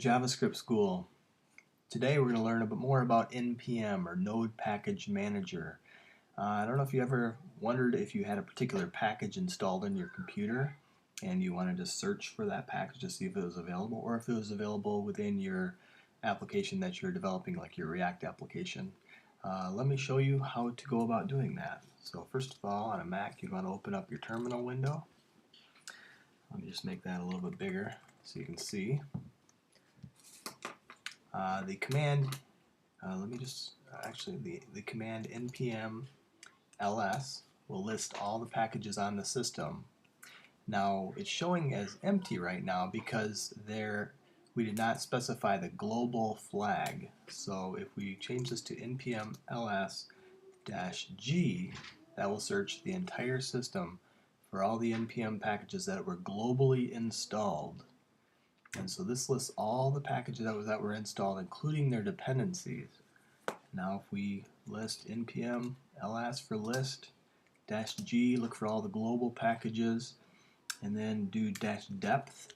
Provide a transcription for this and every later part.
JavaScript School. Today we're going to learn a bit more about NPM, or Node Package Manager. I don't know if you ever wondered if you had a particular package installed in your computer and you wanted to search for that package to see if it was available, or if it was available within your application that you're developing, like your React application. Let me show you how to go about doing that. So first of all, on a Mac, you'd want to open up your terminal window. Let me just make that a little bit bigger so you can see. The command, the command npm ls will list all the packages on the system. Now it's showing as empty right now because we did not specify the global flag. So if we change this to npm ls-g, that will search the entire system for all the npm packages that were globally installed. And so this lists all the packages that were installed, including their dependencies. Now if we list npm ls for list-g, look for all the global packages, and then do -depth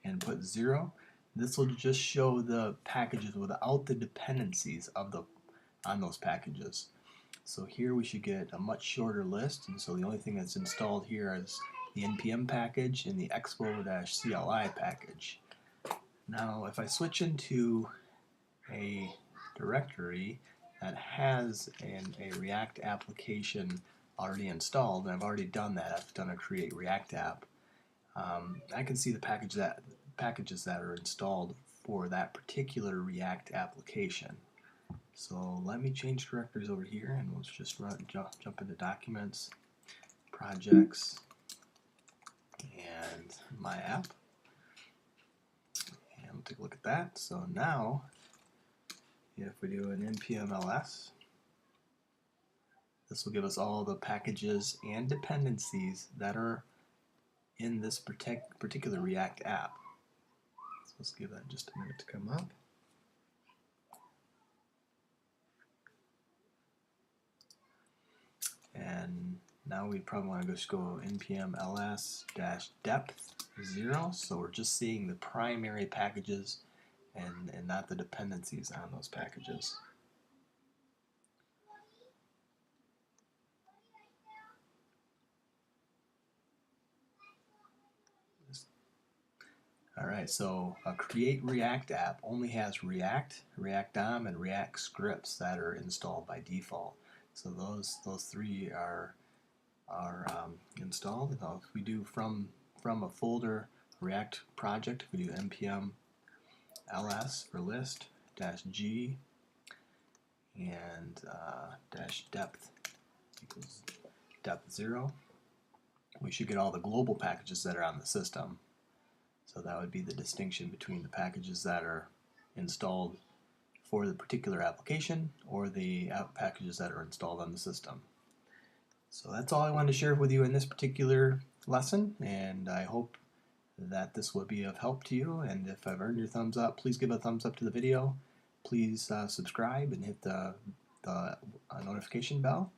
and put 0, this will just show the packages without the dependencies on those packages. So here we should get a much shorter list, and so the only thing that's installed here is the npm package and the expo-cli package. Now if I switch into a directory that has a React application already installed, and I've already done that, I've done a create React app, I can see the packages that are installed for that particular React application. So let me change directories over here, and let's just jump into Documents, Projects, and My App. And we'll take a look at that. So now, if we do an npm ls, this will give us all the packages and dependencies that are in this particular React app. So let's give that just a minute to come up. And now we probably want to just go npm ls-depth 0, so we're just seeing the primary packages and not the dependencies on those packages. Alright, so a Create React app only has React, React DOM, and React scripts that are installed by default. So those three are installed. Now if we do from a folder React project, if we do npm ls for list-g and -depth equals depth 0, we should get all the global packages that are on the system. So that would be the distinction between the packages that are installed for the particular application or the packages that are installed on the system. So that's all I wanted to share with you in this particular lesson, and I hope that this will be of help to you. And if I've earned your thumbs up, please give a thumbs up to the video. Please subscribe and hit the notification bell.